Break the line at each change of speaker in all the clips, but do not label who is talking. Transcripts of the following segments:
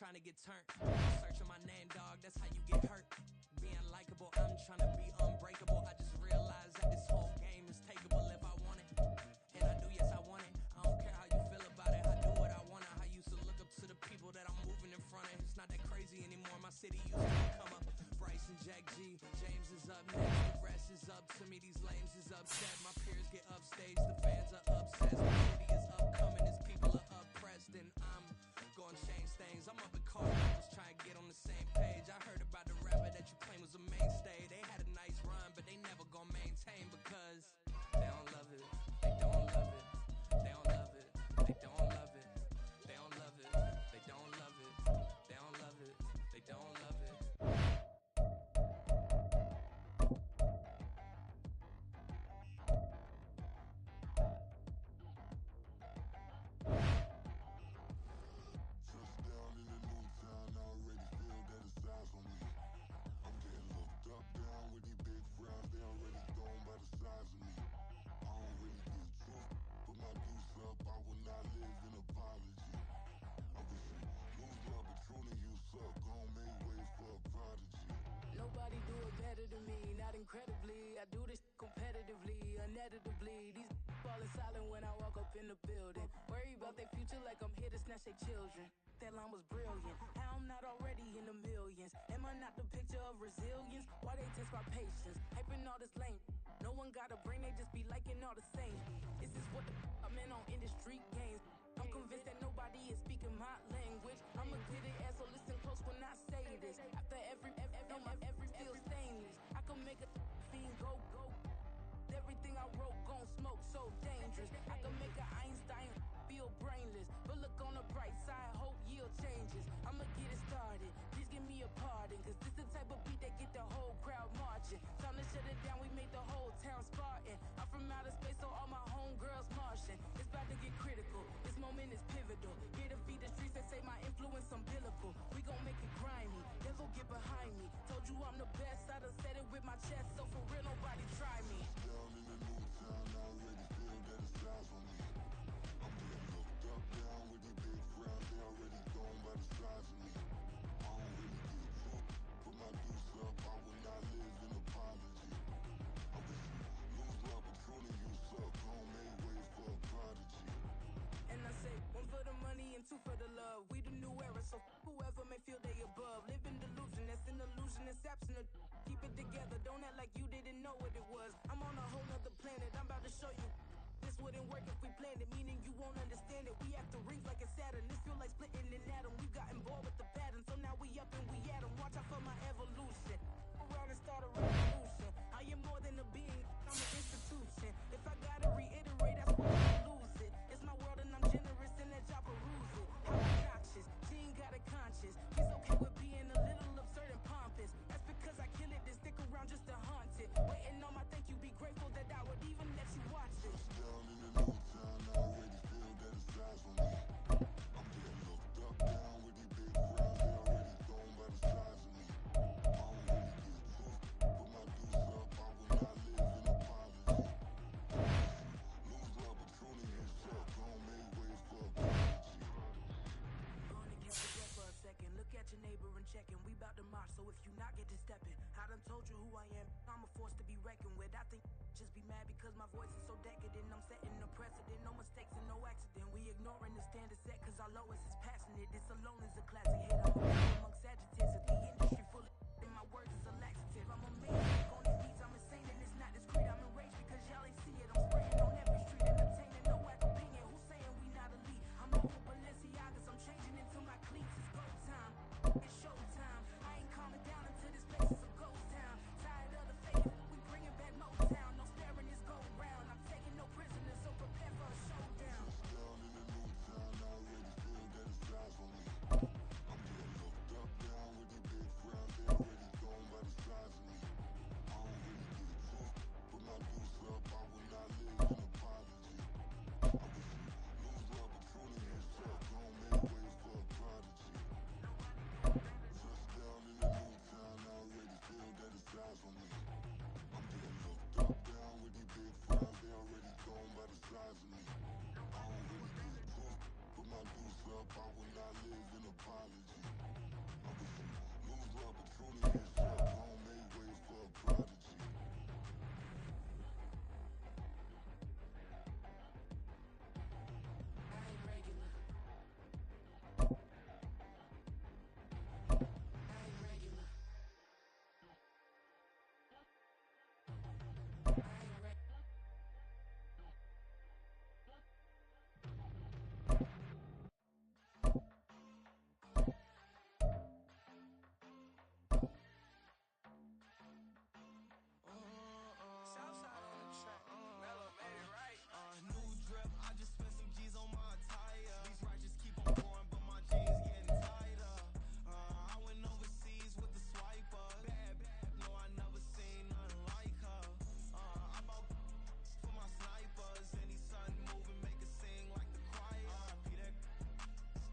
trying to get turned. Searching my name, dog, that's how you get hurt. Being likable, I'm trying to be unbreakable. I just realized that this whole game is takeable if I want it. And I do, yes, I want it. I don't care how you feel about it. I do what I want. I used to look up to the people that I'm moving in front of. It's not that crazy anymore. My city used to come up. Bryce and Jack G. James is up next. The rest is up to me. These lames is upset. My peers get upstage. The fans are obsessed. My city is upcoming. These people are oppressed. And I'm gonna change things. I'm up in Cardinals trying to get on the same page. I heard about the rapper that you claim was a mainstay. They had a nice run, but they never gonna maintain because they don't love it. They don't love it. They don't love it. They don't love it. They don't love it. They don't love it. They don't love it. They don't love it.
Touchdown in the new town, I already feel that it's eyes on me. I'm getting looked up, down with these big frowns, they already gone by the size of me. I don't really give truth, but my deuce up, I will not live in apology. I wish you lose love, but truly you suck, gon' make way for a prodigy.
Nobody do it better than me, not incredibly. I do this competitively, uneditably. These falling silent when I walk up in the building. Worry about their future like I'm here to snatch their children. That line was brilliant. How I'm not already in the millions? Am I not the picture of resilience? Why they test my patience? Hyping all this lame. No one got a brain, they just be liking all the same. This is what the I'm in on industry games. I'm convinced that nobody is speaking my language. I'm a good ass, so listen close when I say this. After every feel stainless. I can make a fiend go. Everything I wrote gon' smoke, so dangerous. I can make an Einstein feel brainless, but look on the bright side, hope yield changes. I'ma get it started, please give me a pardon, cause this the type of beat that get the whole crowd marching. Time to shut it down, we made the whole town Spartan. I'm from outer space, so all my homegirls Martian. It's about to get critical, this moment is pivotal. Here to feed the streets that say my influence umbilical. We gon' make it grimy, devil get behind me. Told you I'm the best, I done said it with my chest, so for real nobody try me.
Down in the new town, I already feel that it's eyes on me. I'm getting looked up, down with these big frowns, they already gone by the size of me. I don't really give truth, put my deuce up, I will not live in apology. I wish you lose love, but truly you suck, gon' make way for a prodigy.
And I say, one for the money and two for the love. We the new era, so whoever may feel they above. Live in delusion, that's an illusion, it's absent. Keep it together, don't act like you didn't know what it was. I'm on a whole nother planet, I'm about to show you. This wouldn't work if we planned it, meaning you won't understand it. We have to rings like a Saturn, this feel like splitting an atom. We got involved with the pattern, so now we up and we at 'em. Watch out for my evolution. Around and start a revolution. I am more than a being, I'm an institution. If I gotta reiterate, that's why I lose it. It's my world and I'm generous and that y'all peruse it. How obnoxious, she ain't got a conscience. He's okay with being a little absurd and pompous. That's because I kill it, then stick around just to haunt it. Waiting on my thank you, be grateful that I would even let you watch it.
Down in the new town, I already feel that it's eyes on me. I'm getting looked up, down with these big frowns, they already gone by the size of me. I don't really give truth, put my deuce up, I will not live in apology. Lose love, but truly you suck, gon' make way for a prodigy.
Gonna catch your breath for a second. Look at your neighbor and checking. We bout to march, so if you not get to stepping. I done told you who I am. I'm a force to be reckoned with. I think just be mad because my voice is so decadent. I'm setting a precedent. No mistakes and no accident. We ignoring the standard set cause our lowest is passionate. This alone is a classic hit. I'm a man amongst adjectives of the industry full of and my words is a laxative. I'm a maniac on these beats. I'm insane and it's not discreet. I'm enraged because y'all ain't see it. I'm spraying on every street. Entertaining, no whack opinion. Who's saying we not elite? I'm over Balenciagas. I'm changing into my cleats. It's go time. It's show time. I ain't calming down until this place is a ghost town. Tired of the fake. We bringing back Motown. No sparing this go round. I'm taking no prisoners, so prepare for a showdown.
Down in the new town, I already feel that it's eyes on me. I'm getting looked up, down with these big frowns, they already gone by the size of me. I don't really give truth, put my deuce up, I will not live in apology. I wish you lose love, but truly you suck, gon' make way for a prodigy. Touchdown in the new town, I already feel that it's eyes on me. I'm getting looked up, down with these big frowns, they already gone by the size of me. I don't really give truth, put my deuce up, I will not live in apology. opportunity is up. Don't make way for a prodigy.
I ain't regular. I ain't regular. I ain't regular.
Southside on the track. Mellow made it right. New drip, I just spent some G's on my attire. These righteous keep on growing, but my jeans getting tighter. I went overseas with the swiper. Bad, no, I never seen nothing like her. I bought for my snipers. Any sun moving, make it sing like the choir. RIP that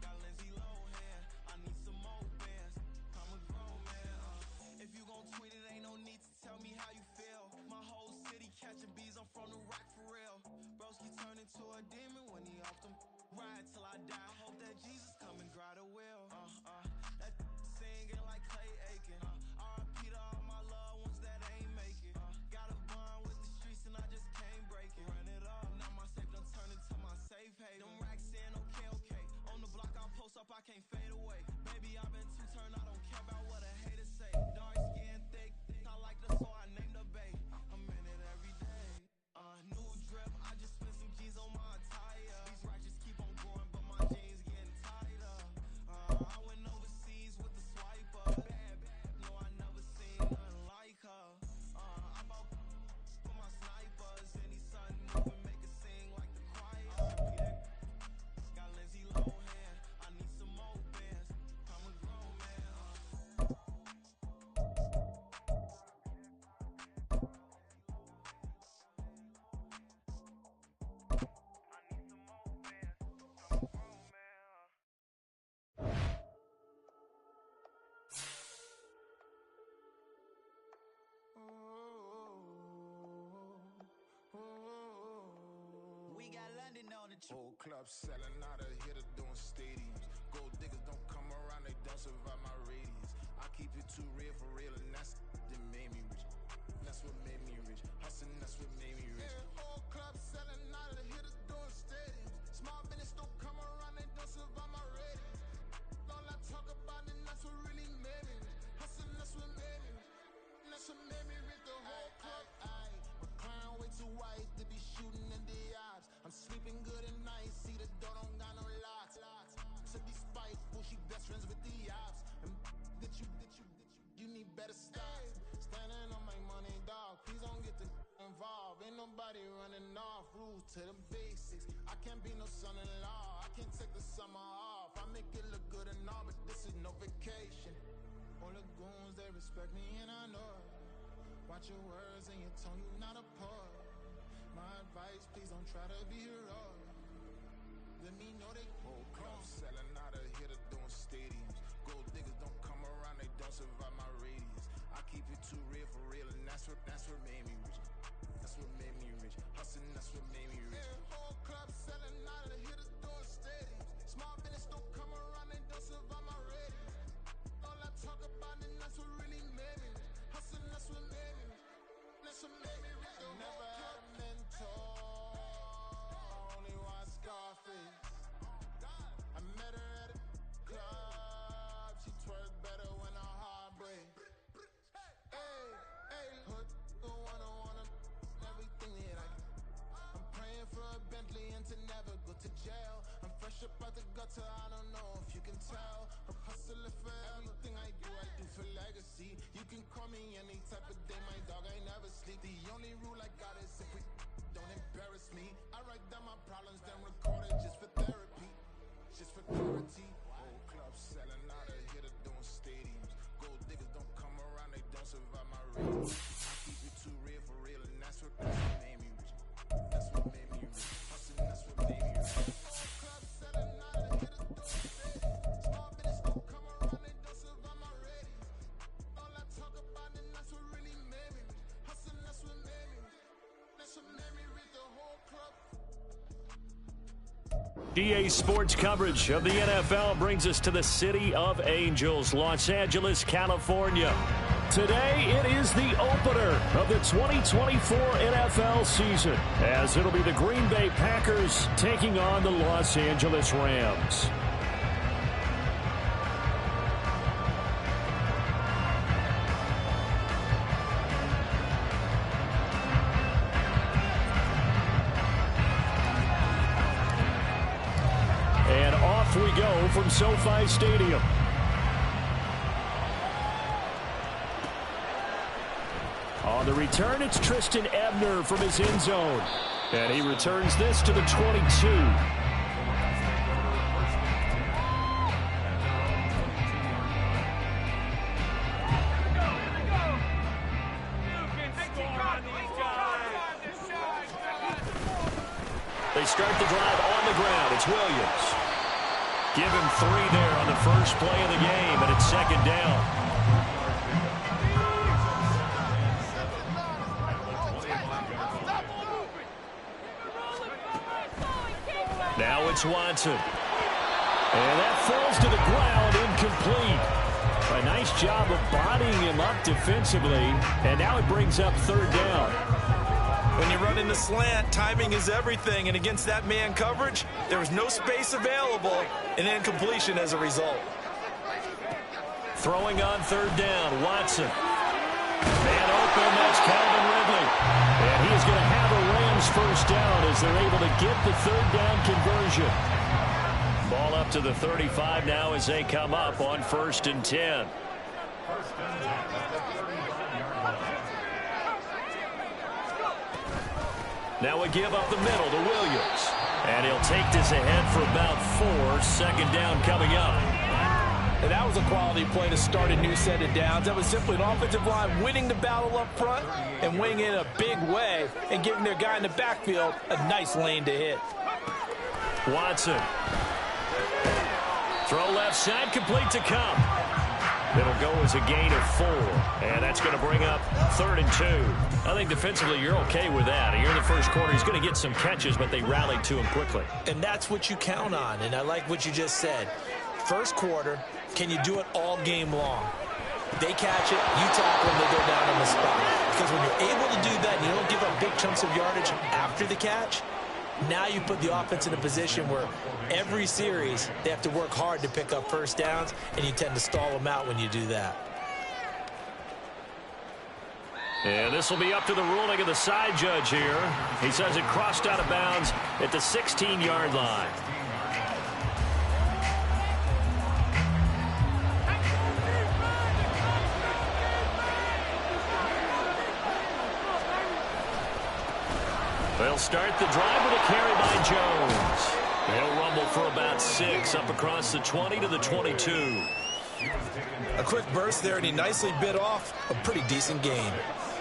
got Lindsay Lohan. I need some more bands. I'm a grown man. If you gon' tweet it, ain't no need to tell me how you feel. My whole city catching bees, I'm from the rock for real. Broski turned into a demon when he off them. Ride till I die. Hope that Jesus come and grab the wheel. That singing like Clay Aiken. RIP to all my loved ones that ain't make it. Got a bond with the streets and I just can't break it. Run it up. Now my safe done turned into my safe haven. Them racks in, okay. On the block I'll post up, I can't fade away. Baby, I've been too turned, I don't care about what a hater say. Dark skin, thick, I like the so I named the bay. I'm in it every day. New drip, I just spent some G's on my attire. These righteous keep on growing, but my jeans getting tighter. I went overseas with the swiper. Bad, no, I never seen nothing like her. I bought for my snipers. Any sun moving, make it sing like the choir. Got Lindsay Lohan. I need some more bands. I'm a grown man.
We got London on the trip.
Whole club selling out of hitter doing stadiums. Gold diggers don't come around, they don't survive my radius. I keep it too real for real, and that's that made me rich. That's what made me rich. Hustling, that's what made me rich. Yeah, whole club selling out of hitters doing stadiums. Small business don't come around, they don't survive my radius. All I talk about, and that's what really made me rich. Hustling, that's what made me rich. That's what made me rich. The whole club. My crown way too white to be shooting in the eyes. I'm sleeping good at night, see the door don't got no locks. To be spiteful, she best friends with the ops. And you need better stop. Standing on my money, dog. Please don't get involved. Ain't nobody running off. Rules to the basics. I can't be no son-in-law. I can't take the summer off. I make it look good and all, but this is no vacation. All the goons, they respect me and I know it. Watch your words and your tone, you not a poet. My advice, please don't try to be heroic. Let me know they whole club selling out of hitter doing stadiums. Gold diggers don't come around, they don't survive my radius. I keep it too real for real, and that's what made me rich. That's what made me rich. Hustling, that's what made me rich. Yeah, whole club selling out of hitters doing stadiums. Small business don't come around, they don't survive my radius. All I talk about, and that's what really made me rich. Hustling, that's what made me rich. That's what made me rich. Never had a mentor, only one Scarface. I met her at a club, she twerk better when her heart breaks. Hey, put the wanna everything that I can. I'm praying for a Bentley and to never go to jail. I'm fresh up out the gutter, I don't know if you can tell. I'm hustling for everything I do for legacy. You can call me any type of day, my dog, I never sleep. The only rule I got is if we don't embarrass me. I write down my problems, then record it just for therapy. Just for clarity. Whole club selling out of hitter doing stadiums. Gold diggers don't come around, they don't survive my radius. I keep it too real for real, and that's what made me rich. That's what made me rich. Hustling, that's what made me rich. Whole club selling out of hitters doing stadiums. Small business don't come around, they don't survive my radius. All I talk about, and that's what really made me rich. Hustling, that's what made me rich. That's what made me rich. The whole club.
EA Sports coverage of the NFL brings us to the City of Angels, Los Angeles, California. Today, it is the opener of the 2024 NFL season, as it'll be the Green Bay Packers taking on the Los Angeles Rams. And off we go from SoFi Stadium. On the return, it's Tristan Ebner from his end zone. And he returns this to the 22. They start the drive on the ground. It's Williams. Give him 3 there on the first play of the game, and it's second down. Now it's Watson. And that falls to the ground, incomplete. A nice job of bodying him up defensively, and now it brings up third down.
When you run in the slant, timing is everything, and against that man coverage, there was no space available, and incompletion as a result.
Throwing on third down, Watson. Man open, that's Calvin Ridley. And he is going to have a Rams first down as they're able to get the third down conversion. Ball up to the 35 now as they come up on 1st and 10. Now a give up the middle to Williams. And he'll take this ahead for about 4. Second down coming up.
And that was a quality play to start a new set of downs. That was simply an offensive line winning the battle up front and winning in a big way and giving their guy in the backfield a nice lane to hit.
Watson. Throw left side, complete to Cup. It'll go as a gain of 4, and that's going to bring up 3rd and 2. I think defensively you're okay with that. Here in the first quarter, he's going to get some catches, but they rallied to him quickly.
And that's what you count on, and I like what you just said. First quarter, can you do it all game long? They catch it, you tackle them, they go down on the spot. Because when you're able to do that and you don't give up big chunks of yardage after the catch, now you put the offense in a position where every series they have to work hard to pick up first downs, and you tend to stall them out when you do that.
And this will be up to the ruling of the side judge here. He says it crossed out of bounds at the 16-yard line. They'll start the drive with a carry by Jones. He'll rumble for about 6 up across the 20 to the 22.
A quick burst there, and he nicely bit off a pretty decent gain.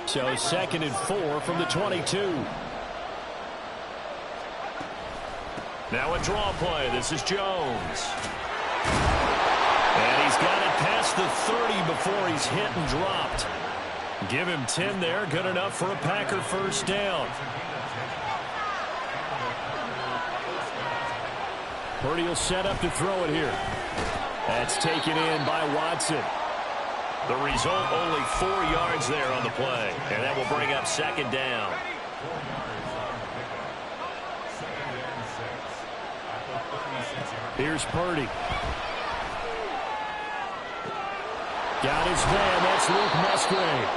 So 2nd and 4 from the 22. Now a draw play. This is Jones. And he's got it past the 30 before he's hit and dropped. Give him 10 there. Good enough for a Packer first down. Purdy will set up to throw it here. That's taken in by Watson. The result, only 4 yards there on the play. And that will bring up 2nd down. Here's Purdy. Got his man. That's Luke Musgrave.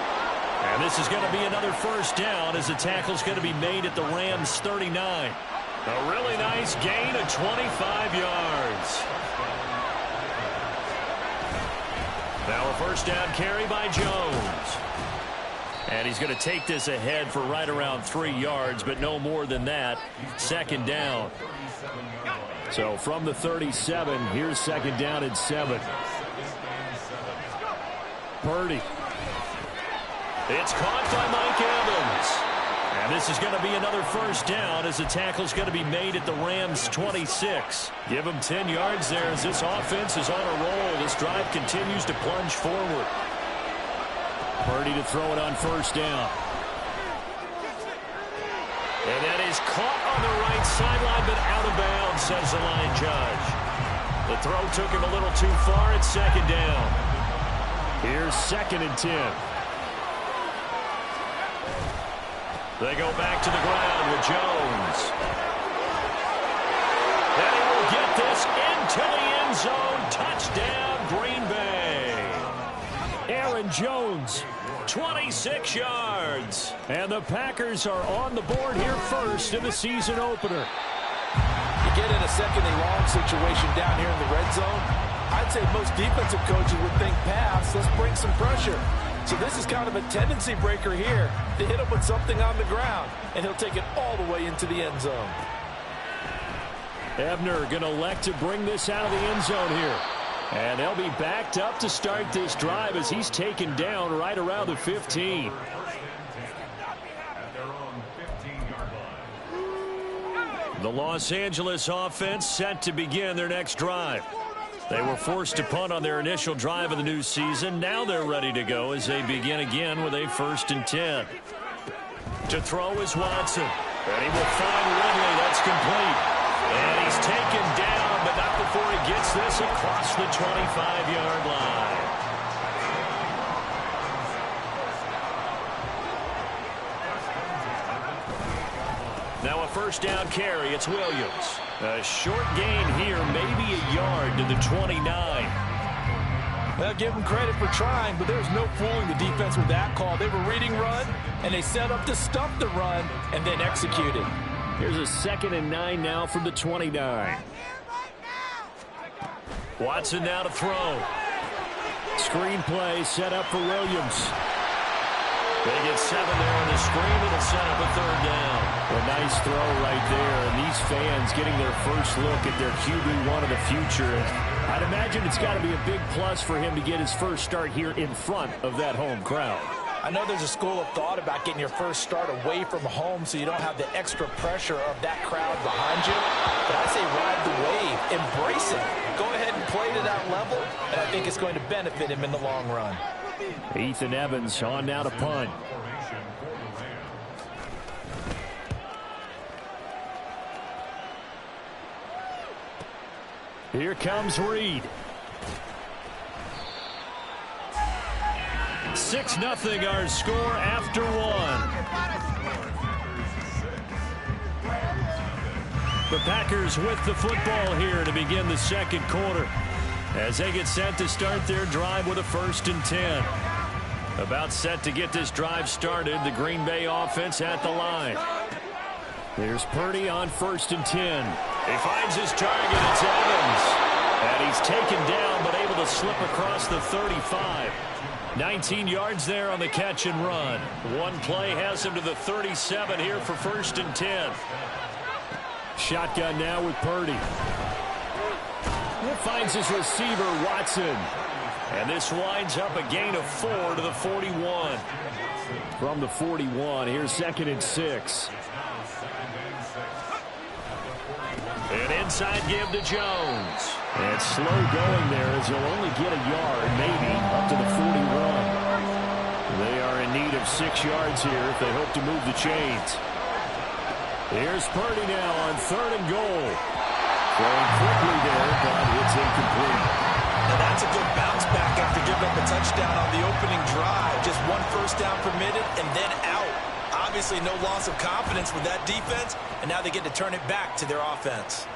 And this is going to be another first down as the tackle's going to be made at the Rams' 39. A really nice gain of 25 yards. Now a first down carry by Jones. And he's going to take this ahead for right around 3 yards, but no more than that. 2nd down. So from the 37, here's 2nd down and 7. Purdy. It's caught by Mike Evans. And this is going to be another first down as the tackle's going to be made at the Rams' 26. Give them 10 yards there as this offense is on a roll. This drive continues to plunge forward. Purdy to throw it on first down. And that is caught on the right sideline, but out of bounds, says the line judge. The throw took him a little too far at second down. Here's 2nd and 10. They go back to the ground with Jones. And he will get this into the end zone. Touchdown, Green Bay. Aaron Jones, 26 yards. And the Packers are on the board here first in the season opener.
You get in a second-and-long situation down here in the red zone, I'd say most defensive coaches would think pass, let's bring some pressure. So this is kind of a tendency breaker here to hit him with something on the ground, and he'll take it all the way into the end zone.
Ebner going to elect to bring this out of the end zone here. And they'll be backed up to start this drive as he's taken down right around the 15. The Los Angeles offense set to begin their next drive. They were forced to punt on their initial drive of the new season. Now they're ready to go as they begin again with a 1st and 10. To throw is Watson. And he will find Ridley. That's complete. And he's taken down, but not before he gets this across the 25-yard line. Now a 1st down carry. It's Williams. A short gain here, maybe a yard to the 29.
Well, give them credit for trying, but there's no fooling the defense with that call. They were reading run, and they set up to stump the run and then executed.
Here's a 2nd and 9 now from the 29. Watson now to throw. Screen play set up for Williams. They get 7 there on the screen. It'll set up a 3rd down. A nice throw right there. And these fans getting their first look at their QB1 of the future. I'd imagine it's got to be a big plus for him to get his first start here in front of that home crowd.
I know there's a school of thought about getting your first start away from home so you don't have the extra pressure of that crowd behind you. But I say ride the wave. Embrace it. Go ahead and play to that level, and I think it's going to benefit him in the long run.
Ethan Evans on now to punt. Here comes Reed. 6-0 our score after 1. The Packers with the football here to begin the 2nd quarter as they get set to start their drive with a 1st and 10. About set to get this drive started, the Green Bay offense at the line. There's Purdy on 1st and 10. He finds his target. It's Evans. And he's taken down but able to slip across the 35. 19 yards there on the catch and run. One play has him to the 37 here for 1st and 10. Shotgun now with Purdy. He finds his receiver, Watson. And this winds up a gain of 4 to the 41. From the 41, here's 2nd and 6. An inside give to Jones. And slow going there as he'll only get a yard, maybe, up to the 41. They are in need of 6 yards here if they hope to move the chains. Here's Purdy now on 3rd and goal. Going quickly there, but it's incomplete.
Now that's a good bounce back after giving up a touchdown on the opening drive. Just 1 first down permitted and then out. Obviously no loss of confidence with that defense, and now they get to turn it back to their offense.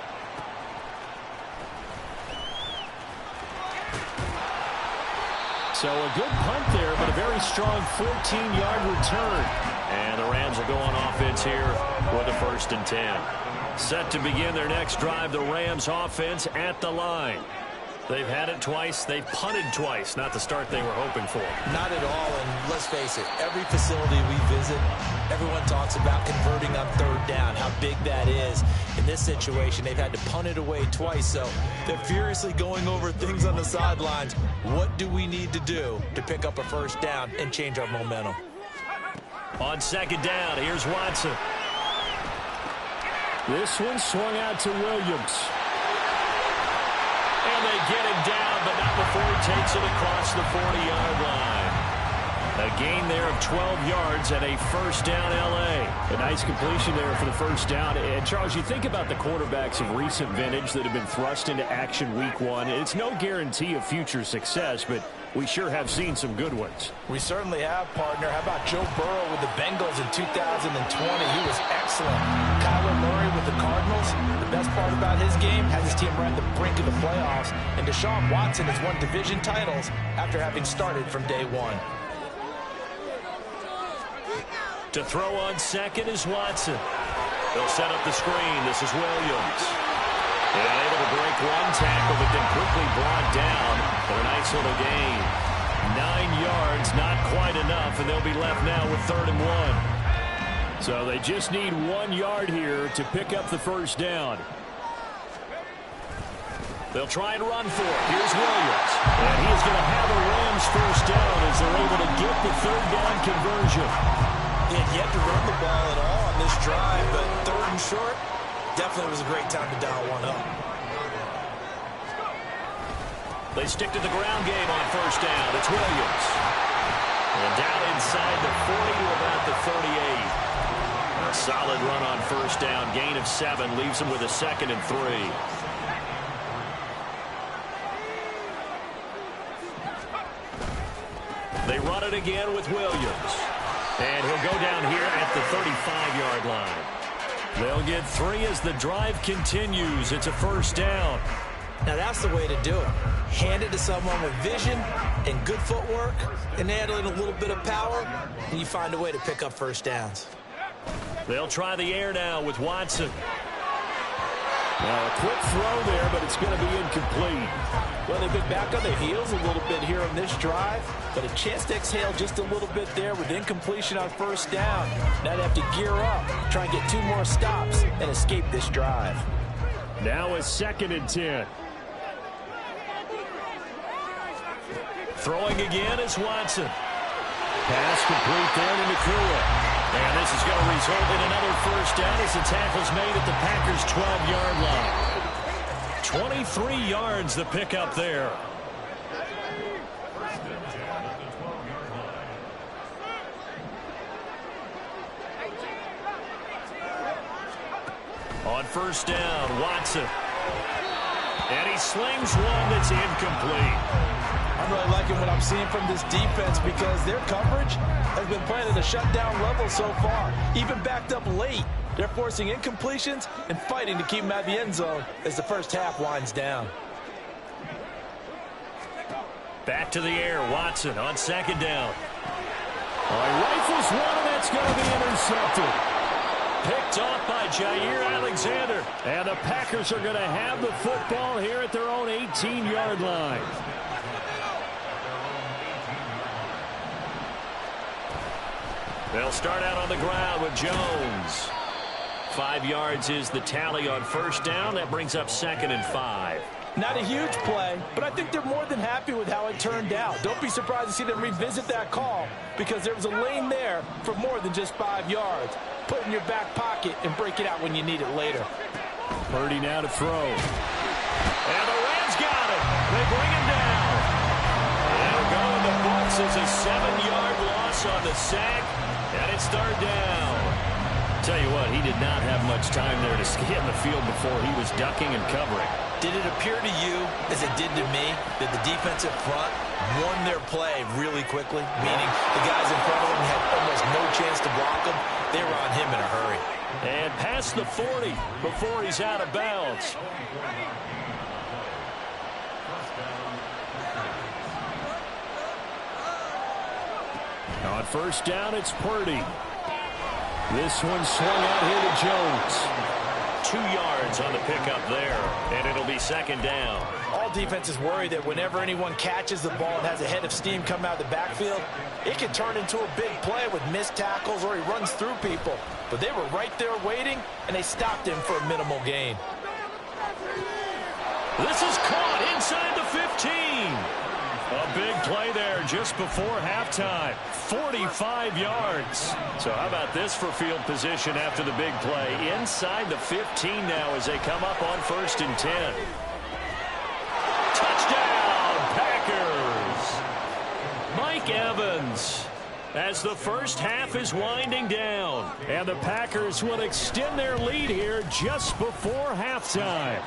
So a good punt there, but a very strong 14-yard return. And the Rams will go on offense here with a 1st and 10. Set to begin their next drive, the Rams offense at the line. They've had it twice. They've punted twice. Not the start they were hoping for.
Not at all, and let's face it, every facility we visit, everyone talks about converting on 3rd down, how big that is. In this situation, they've had to punt it away twice, so they're furiously going over things on the sidelines. What do we need to do to pick up a 1st down and change our momentum?
On 2nd down, here's Watson. This one swung out to Williams. And they get him down, but not before he takes it across the 40-yard line. A gain there of 12 yards and a first down L.A. A nice completion there for the first down. And, Charles, you think about the quarterbacks of recent vintage that have been thrust into action week one. It's no guarantee of future success, but we sure have seen some good ones.
We certainly have, partner. How about Joe Burrow with the Bengals in 2020? He was excellent. Kyler Murray with the Cardinals. The best part about his game, has his team right at the brink of the playoffs. And Deshaun Watson has won division titles after having started from day one.
To throw on second is Watson. They'll set up the screen. This is Williams. And able to break one tackle, but then quickly brought down for a nice little gain. 9 yards, not quite enough, and they'll be left now with 3rd and 1. So they just need 1 yard here to pick up the first down. They'll try and run for it. Here's Williams. And he is going to have a Rams first down as they're able to get the 3rd down conversion.
He had yet to run the ball at all on this drive, but 3rd and short, definitely was a great time to dial one up.
They stick to the ground game on first down. It's Williams. And down inside the 40 to about the 38. A solid run on first down. Gain of 7 leaves them with a 2nd and 3. They run it again with Williams. And he'll go down here at the 35-yard line. They'll get 3 as the drive continues. It's a first down.
Now that's the way to do it. Hand it to someone with vision and good footwork and add in a little bit of power, and you find a way to pick up first downs.
They'll try the air now with Watson. Now a quick throw there, but it's going to be incomplete.
Well, they've been back on their heels a little bit here on this drive, but a chance to exhale just a little bit there with incompletion on first down. Now they have to gear up, try and get 2 more stops, and escape this drive.
Now a 2nd and 10. Throwing again is Watson. Pass complete there to Nakua. And this is going to result in another first down as the tackle's made at the Packers' 12-yard line. 23 yards the pickup there. On first down, Watson. And he slings one that's incomplete.
I'm really liking what I'm seeing from this defense because their coverage has been playing at a shutdown level so far. Even backed up late, they're forcing incompletions and fighting to keep them out of the end zone as the first half winds down.
Back to the air, Watson on 2nd down. Rifles one, and that's going to be intercepted. Picked off by Jair Alexander. And the Packers are going to have the football here at their own 18-yard line. They'll start out on the ground with Jones. 5 yards is the tally on first down. That brings up 2nd and 5.
Not a huge play, but I think they're more than happy with how it turned out. Don't be surprised to see them revisit that call because there was a lane there for more than just 5 yards. Put it in your back pocket and break it out when you need it later.
Purdy now to throw. And the Rams got it. They bring him down. That'll go in the books as a 7-yard loss on the sack. And it's 3rd down. Tell you what, he did not have much time there to get in the field before he was ducking and covering.
Did it appear to you, as it did to me, that the defensive front won their play really quickly? Meaning the guys in front of them had almost no chance to block him. They were on him in a hurry.
And past the 40 before he's out of bounds. On first down, it's Purdy. This one swung out here to Jones. 2 yards on the pickup there, and it'll be 2nd down.
All defenses worry that whenever anyone catches the ball and has a head of steam come out of the backfield, it can turn into a big play with missed tackles or he runs through people. But they were right there waiting, and they stopped him for a minimal gain.
This is caught inside the 15. A big play there just before halftime. 45 yards. So how about this for field position after the big play? Inside the 15 now as they come up on 1st and 10. Touchdown, Packers. Mike Evans as the first half is winding down. And the Packers will extend their lead here just before halftime.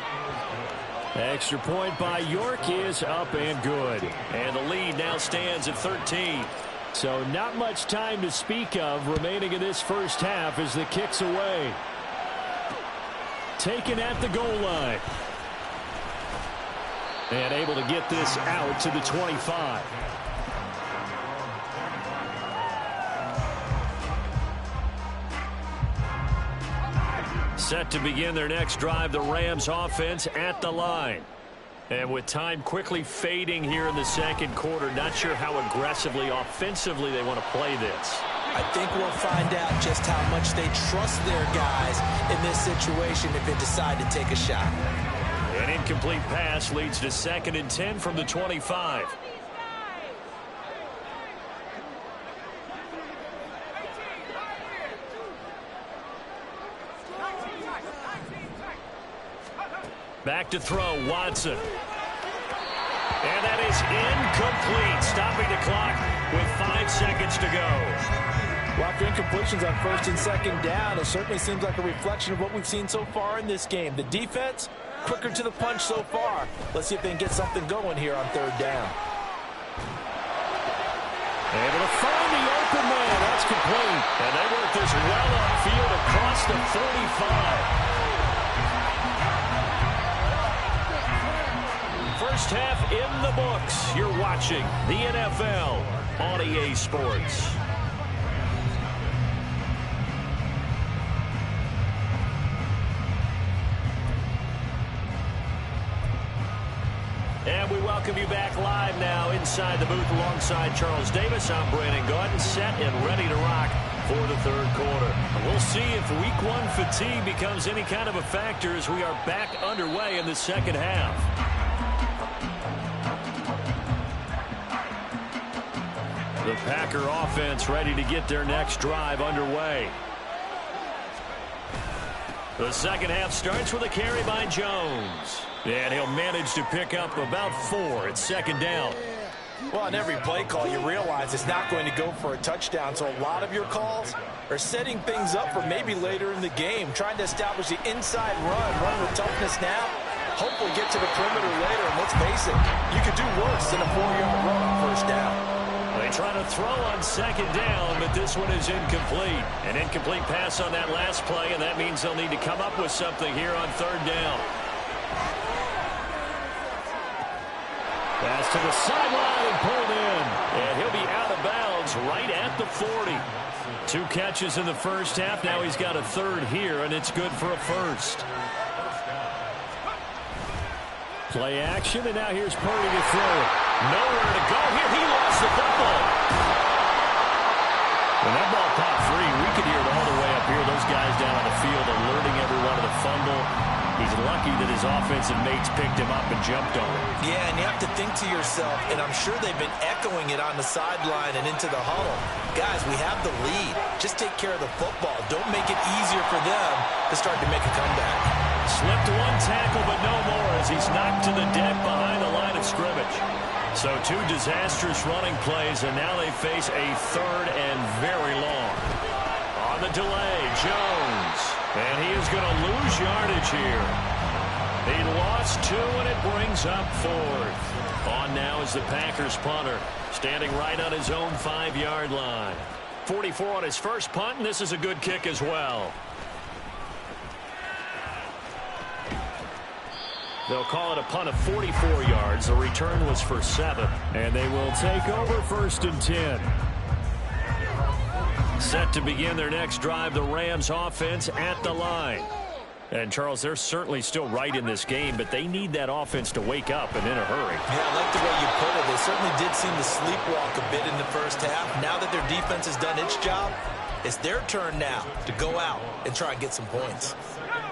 Extra point by York is up and good. And the lead now stands at 13. So not much time to speak of remaining in this first half as the kick's away. Taken at the goal line. And able to get this out to the 25. Set to begin their next drive, the Rams offense at the line. And with time quickly fading here in the second quarter, not sure how aggressively, offensively they want to play this.
I think we'll find out just how much they trust their guys in this situation if they decide to take a shot.
An incomplete pass leads to 2nd and 10 from the 25. Back to throw, Watson. And that is incomplete, stopping the clock with 5 seconds to go.
Well, after incompletions on 1st and 2nd down, it certainly seems like a reflection of what we've seen so far in this game. The defense, quicker to the punch so far. Let's see if they can get something going here on 3rd down.
Able to find the open man. That's complete. And they work this well upfield across the 45. First half in the books. You're watching the NFL on EA Sports. And we welcome you back live now inside the booth alongside Charles Davis. I'm Brandon Gaudin, set and ready to rock for the 3rd quarter. We'll see if week 1 fatigue becomes any kind of a factor as we are back underway in the second half. The Packer offense ready to get their next drive underway. The second half starts with a carry by Jones. And he'll manage to pick up about 4 at 2nd down.
Well, on every play call, you realize it's not going to go for a touchdown. So a lot of your calls are setting things up for maybe later in the game, trying to establish the inside run with toughness now. Hopefully get to the perimeter later. And let's face it, you could do worse than a 4-yard run on 1st down.
They try to throw on 2nd down, but this one is incomplete. An incomplete pass on that last play, and that means they'll need to come up with something here on 3rd down. Pass to the sideline and pulled in. And he'll be out of bounds right at the 40. 2 catches in the first half. Now he's got a 3rd here, and it's good for a 1st. Play action, and now here's Purdy to throw it. Nowhere to go here. He lost the football. When that ball popped free, we could hear it all the way up here. Those guys down on the field alerting everyone of the fumble. He's lucky that his offensive mates picked him up and jumped on him.
Yeah, and you have to think to yourself, and I'm sure they've been echoing it on the sideline and into the huddle. Guys, we have the lead. Just take care of the football. Don't make it easier for them to start to make a comeback.
Slipped 1 tackle, but no more as he's knocked to the deck behind the line of scrimmage. So 2 disastrous running plays, and now they face a 3rd and very long. On the delay, Jones. And he is going to lose yardage here. He lost 2, and it brings up 4th. On now is the Packers punter, standing right on his own 5-yard line. 44 on his first punt, and this is a good kick as well. They'll call it a punt of 44 yards. The return was for 7. And they will take over 1st and 10. Set to begin their next drive, the Rams offense at the line. And, Charles, they're certainly still right in this game, but they need that offense to wake up and in a hurry.
Yeah, I like the way you put it. They certainly did seem to sleepwalk a bit in the first half. Now that their defense has done its job, it's their turn now to go out and try and get some points.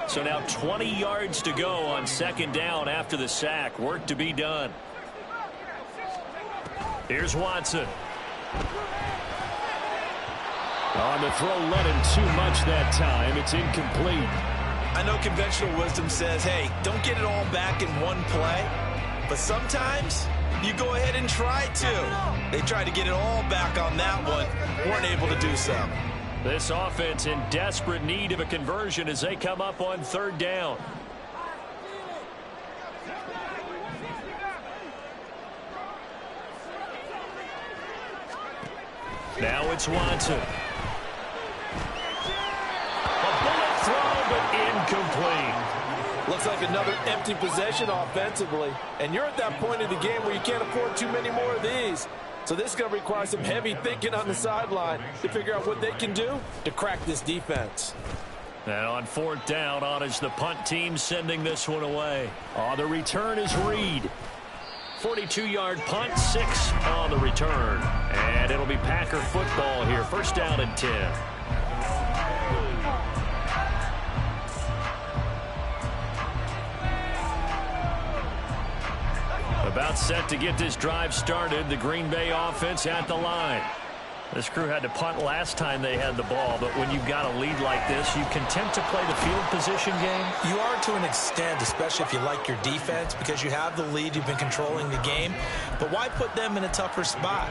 So now 20 yards to go on 2nd down after the sack. Work to be done. Here's Watson. On the throw, let him too much that time. It's incomplete.
I know conventional wisdom says, hey, don't get it all back in one play. But sometimes you go ahead and try to. They tried to get it all back on that one. Weren't able to do so.
This offense in desperate need of a conversion as they come up on third down. Now it's Watson. A bullet throw, but incomplete.
Looks like another empty possession offensively. And you're at that point in the game where you can't afford too many more of these. So this is going to require some heavy thinking on the sideline to figure out what they can do to crack this defense.
And on fourth down, on is the punt team sending this one away. The return is Reed. 42-yard punt, 6 on the return. And it'll be Packer football here. First down and 10. About set to get this drive started. The Green Bay offense at the line. This crew had to punt last time they had the ball, but when you've got a lead like this, you content to play the field position game?
You are to an extent, especially if you like your defense, because you have the lead, you've been controlling the game. But why put them in a tougher spot?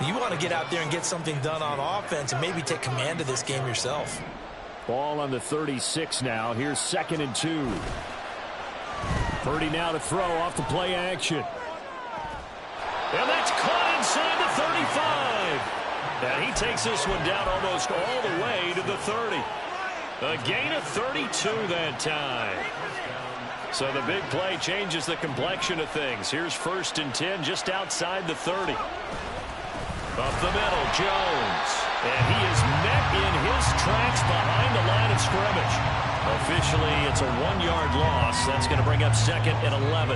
You want to get out there and get something done on offense and maybe take command of this game yourself.
Ball on the 36 now. Here's 2nd and 2. Purdy now to throw off the play action. And that's caught inside the 35. And he takes this one down almost all the way to the 30. A gain of 32 that time. So the big play changes the complexion of things. Here's 1st and 10 just outside the 30. Up the middle, Jones. And he is met in his tracks behind the line of scrimmage. Officially, it's a 1-yard loss. That's going to bring up 2nd and 11.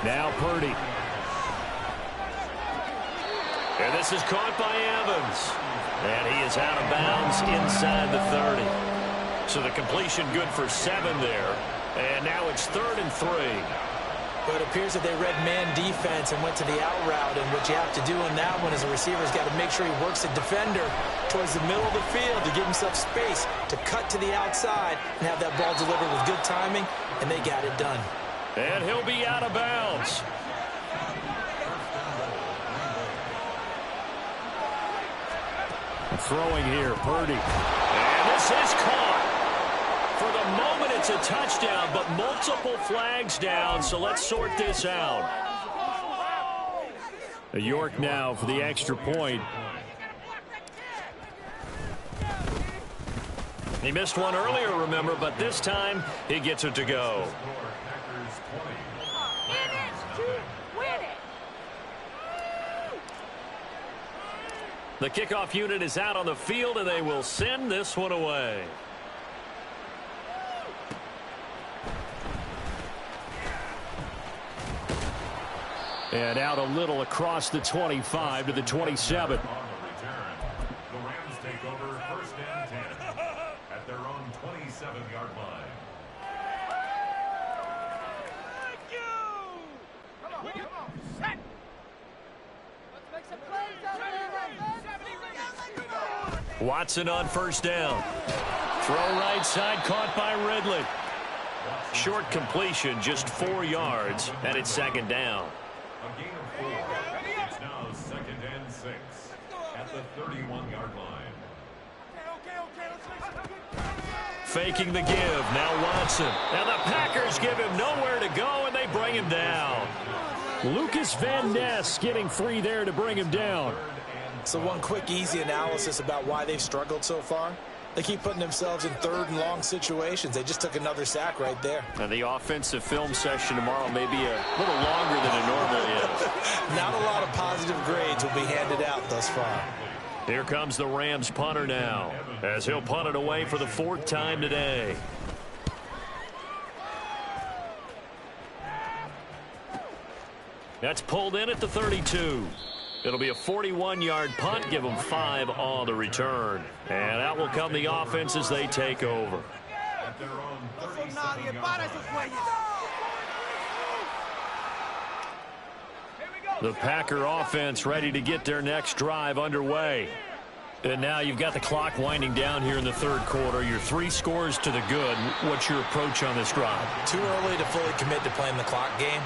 Now Purdy. And this is caught by Evans. And he is out of bounds inside the 30. So the completion good for 7 there. And now it's 3rd and 3.
But it appears that they read man defense and went to the out route. And what you have to do in that one is a receiver's got to make sure he works the defender towards the middle of the field to give himself space to cut to the outside and have that ball delivered with good timing. And they got it done.
And he'll be out of bounds. Throwing here, Purdy. And this is caught. For the moment, it's a touchdown, but multiple flags down, so let's sort this out. York now for the extra point. He missed one earlier, remember, but this time he gets it to go. The kickoff unit is out on the field, and they will send this one away. And out a little across the 25 to the 27.
The Rams take over 1st and 10 at their own 27-yard line.
Thank you! Come on, set! Let's make some plays out there,
Watson on 1st down. Throw right side, caught by Ridley. Short completion, just 4 yards, and it's 2nd down.
A gain of 4. It's now 2nd and 6 at the 31-yard line.
Faking the give, now Watson. And the Packers give him nowhere to go, and they bring him down. Lucas Van Ness getting 3 there to bring him down.
So one quick, easy analysis about why they've struggled so far. They keep putting themselves in 3rd and long situations. They just took another sack right there.
And the offensive film session tomorrow may be a little longer than it normally is.
Not a lot of positive grades will be handed out thus far.
Here comes the Rams punter now, as he'll punt it away for the 4th time today. That's pulled in at the 32. It'll be a 41-yard punt, give them 5 on the return. And out will come the offense as they take over. The Packer offense ready to get their next drive underway. And now you've got the clock winding down here in the third quarter. You're 3 scores to the good. What's your approach on this drive?
Too early to fully commit to playing the clock game.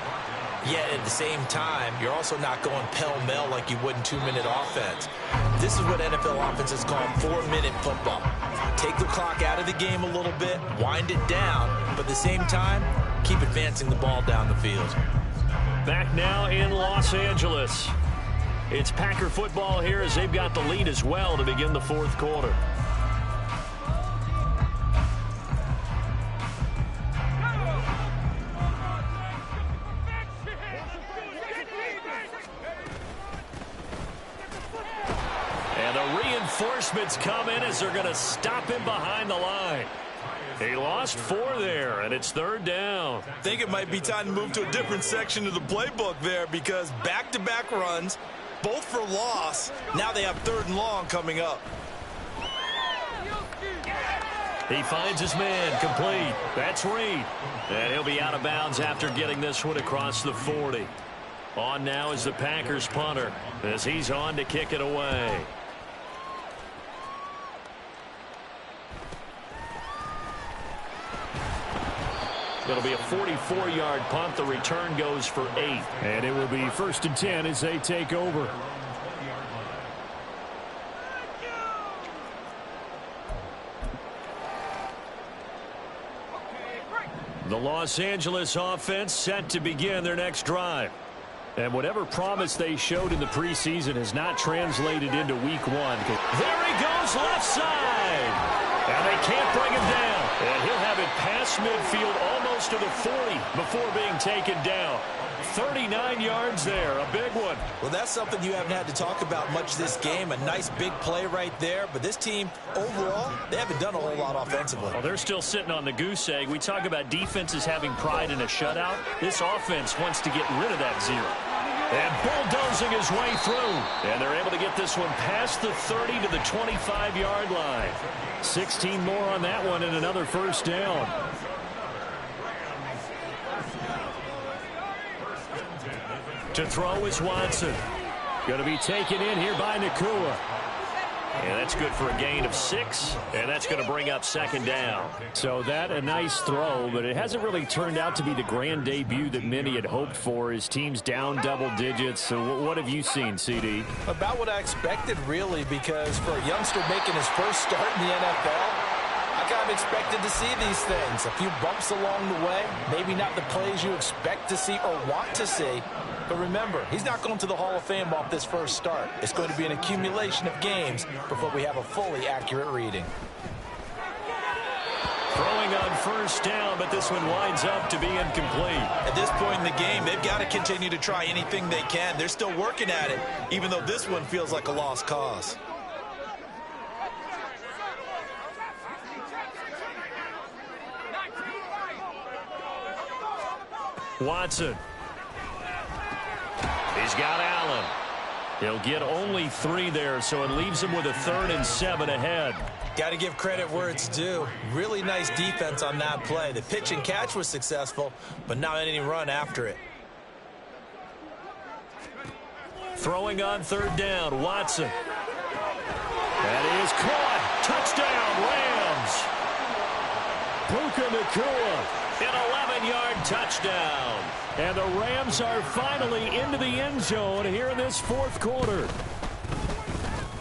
Yet at the same time, you're also not going pell-mell like you would in 2-minute offense. This is what NFL offenses call 4-minute football. Take the clock out of the game a little bit, wind it down, but at the same time, keep advancing the ball down the field.
Back now in Los Angeles. It's Packer football here as they've got the lead as well to begin the fourth quarter. And the reinforcements come in as they're going to stop him behind the line. He lost 4 there, and it's third down.
I think it might be time to move to a different section of the playbook there because back-to-back runs, both for loss. Now they have 3rd and long coming up.
He finds his man complete. That's Reed. And he'll be out of bounds after getting this one across the 40. On now is the Packers punter as he's on to kick it away. It'll be a 44-yard punt. The return goes for 8. And it will be 1st and 10 as they take over. The Los Angeles offense set to begin their next drive. And whatever promise they showed in the preseason has not translated into week 1. There he goes, left side. And they can't bring him down. And he'll have it past midfield almost to the 40 before being taken down. 39 yards there, a big one.
Well, that's something you haven't had to talk about much this game. A nice big play right there. But this team, overall, they haven't done a whole lot offensively.
Well, they're still sitting on the goose egg. We talk about defenses having pride in a shutout. This offense wants to get rid of that 0. And bulldozing his way through. And they're able to get this one past the 30 to the 25-yard line. 16 more on that one and another first down. To throw is Watson. Going to be taken in here by Nakua. And that's good for a gain of 6, and that's going to bring up 2nd down. So that a nice throw, but it hasn't really turned out to be the grand debut that many had hoped for. His team's down double digits. So what have you seen, CD?
About what I expected, really, because for a youngster making his first start in the NFL, I kind of expected to see these things. A few bumps along the way, maybe not the plays you expect to see or want to see. But remember, he's not going to the Hall of Fame off this first start. It's going to be an accumulation of games before we have a fully accurate reading.
Throwing on first down, but this one winds up to be incomplete.
At this point in the game, they've got to continue to try anything they can. They're still working at it, even though this one feels like a lost cause.
Watson. He's got Allen. He'll get only 3 there, so it leaves him with a 3rd and 7 ahead.
Got to give credit where it's due. Really nice defense on that play. The pitch and catch was successful, but not any run after it.
Throwing on 3rd down, Watson. That is caught. Touchdown, Rams. Puka Nakua. An 11-yard touchdown. And the Rams are finally into the end zone here in this fourth quarter.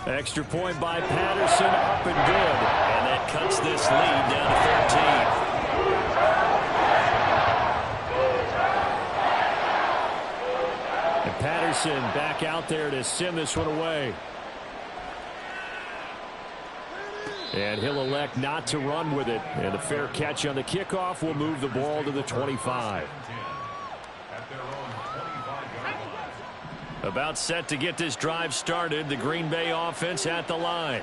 Extra point by Patterson, up and good. And that cuts this lead down to 13. And Patterson back out there to send this one away. And he'll elect not to run with it. And a fair catch on the kickoff will move the ball to the 25. About set to get this drive started. The Green Bay offense at the line.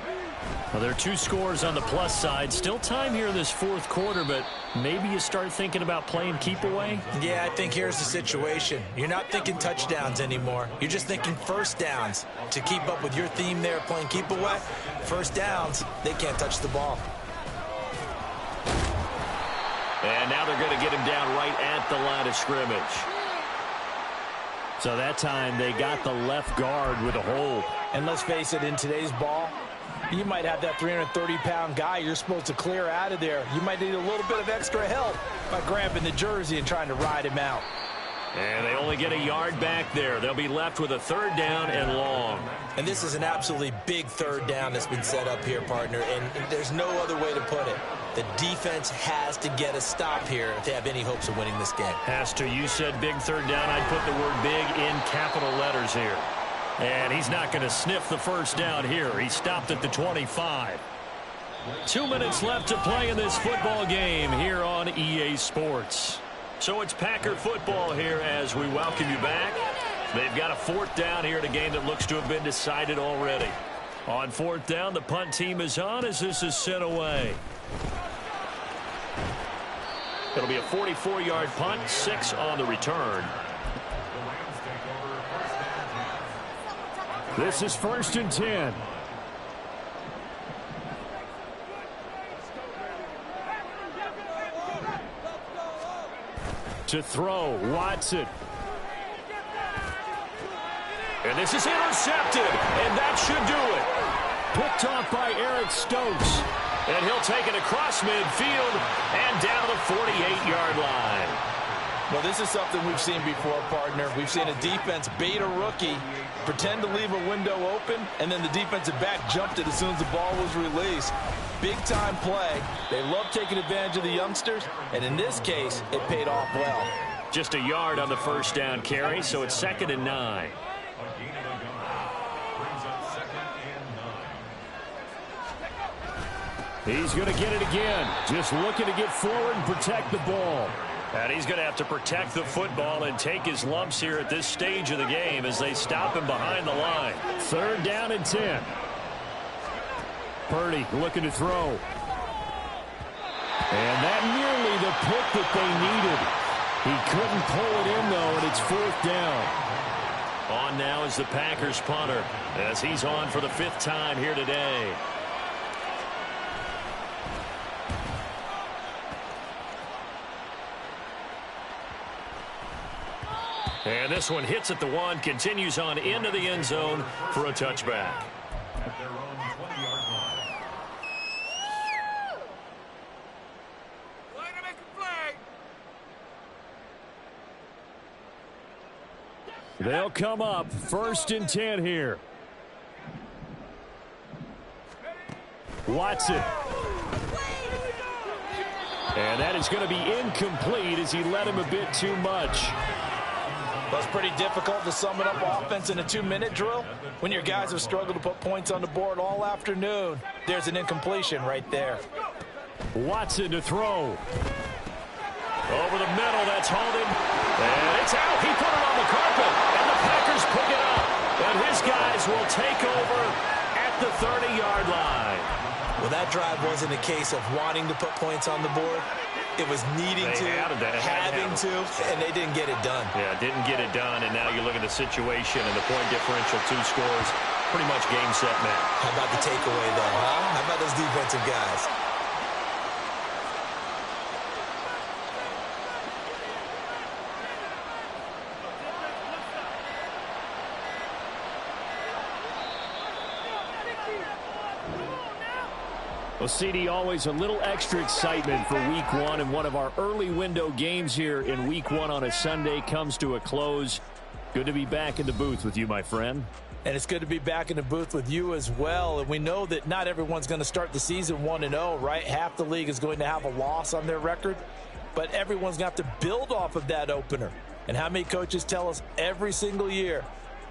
Well, there are 2 scores on the plus side. Still time here in this fourth quarter, but maybe you start thinking about playing keep away?
Yeah, I think here's the situation. You're not thinking touchdowns anymore. You're just thinking first downs. To keep up with your theme there, playing keep away, first downs, they can't touch the ball.
And now they're going to get him down right at the line of scrimmage. So that time they got the left guard with a hold.
And let's face it, in today's ball, You might have that 330-pound guy you're supposed to clear out of there. You might need a little bit of extra help by grabbing the jersey and trying to ride him out.
And they only get a yard back there. They'll be left with a 3rd down and long.
And this is an absolutely big 3rd down that's been set up here, partner, and there's no other way to put it. The defense has to get a stop here if they have any hopes of winning this game.
Has to. You said big 3rd down. I'd put the word big in capital letters here. And he's not going to sniff the 1st down here. He stopped at the 25. 2 minutes left to play in this football game here on EA Sports. So it's Packer football here as we welcome you back. They've got a 4th down here in a game that looks to have been decided already. On 4th down, the punt team is on as this is sent away. It'll be a 44-yard punt, 6 on the return.
This is 1st and 10.
To throw, Watson. And this is intercepted, and that should do it. Picked off by Eric Stokes. And he'll take it across midfield and down to the 48-yard line.
Well, this is something we've seen before, partner. We've seen a defense bait a rookie, pretend to leave a window open, and then the defensive back jumped it as soon as the ball was released. Big-time play. They love taking advantage of the youngsters, and in this case, it paid off well.
Just a yard on the 1st down carry, so it's 2nd and 9.
He's going to get it again. Just looking to get forward and protect the ball.
And he's going to have to protect the football and take his lumps here at this stage of the game as they stop him behind the line.
3rd down and 10. Purdy looking to throw. And that nearly the pick that they needed. He couldn't pull it in, though, and it's 4th down.
On now is the Packers punter as he's on for the 5th time here today. And this one hits at the 1, continues on into the end zone for a touchback.
At their own 20-yard line. They'll come up 1st and 10 here. Watson. And that is going to be incomplete as he led him a bit too much.
Well, it's pretty difficult to sum it up offense in a 2-minute drill when your guys have struggled to put points on the board all afternoon. There's an incompletion right there.
Watson to throw. Over the middle, that's holding. And it's out. He put it on the carpet, and the Packers pick it up. And his guys will take over at the 30-yard line.
Well, that drive wasn't a case of wanting to put points on the board. It was needing to, having to, and they didn't get it done.
Yeah, didn't get it done, and now you look at the situation and the point differential, 2 scores, pretty much game, set, match.
How about the takeaway, though, huh? How about those defensive guys?
Well, CD, always a little extra excitement for Week 1, and one of our early window games here in Week 1 on a Sunday comes to a close. Good to be back in the booth with you, my friend.
And it's good to be back in the booth with you as well. And we know that not everyone's going to start the season 1-0, right? Half the league is going to have a loss on their record, but everyone's going to have to build off of that opener. And how many coaches tell us every single year,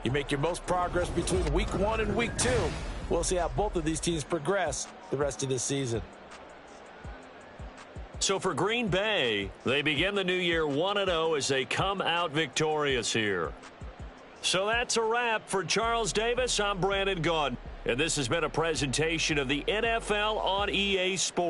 you make your most progress between Week 1 and Week 2. We'll see how both of these teams progress the rest of this season.
So for Green Bay, they begin the new year 1-0 as they come out victorious here. So that's a wrap. For Charles Davis, I'm Brandon Gaudin, and this has been a presentation of the NFL on EA Sports.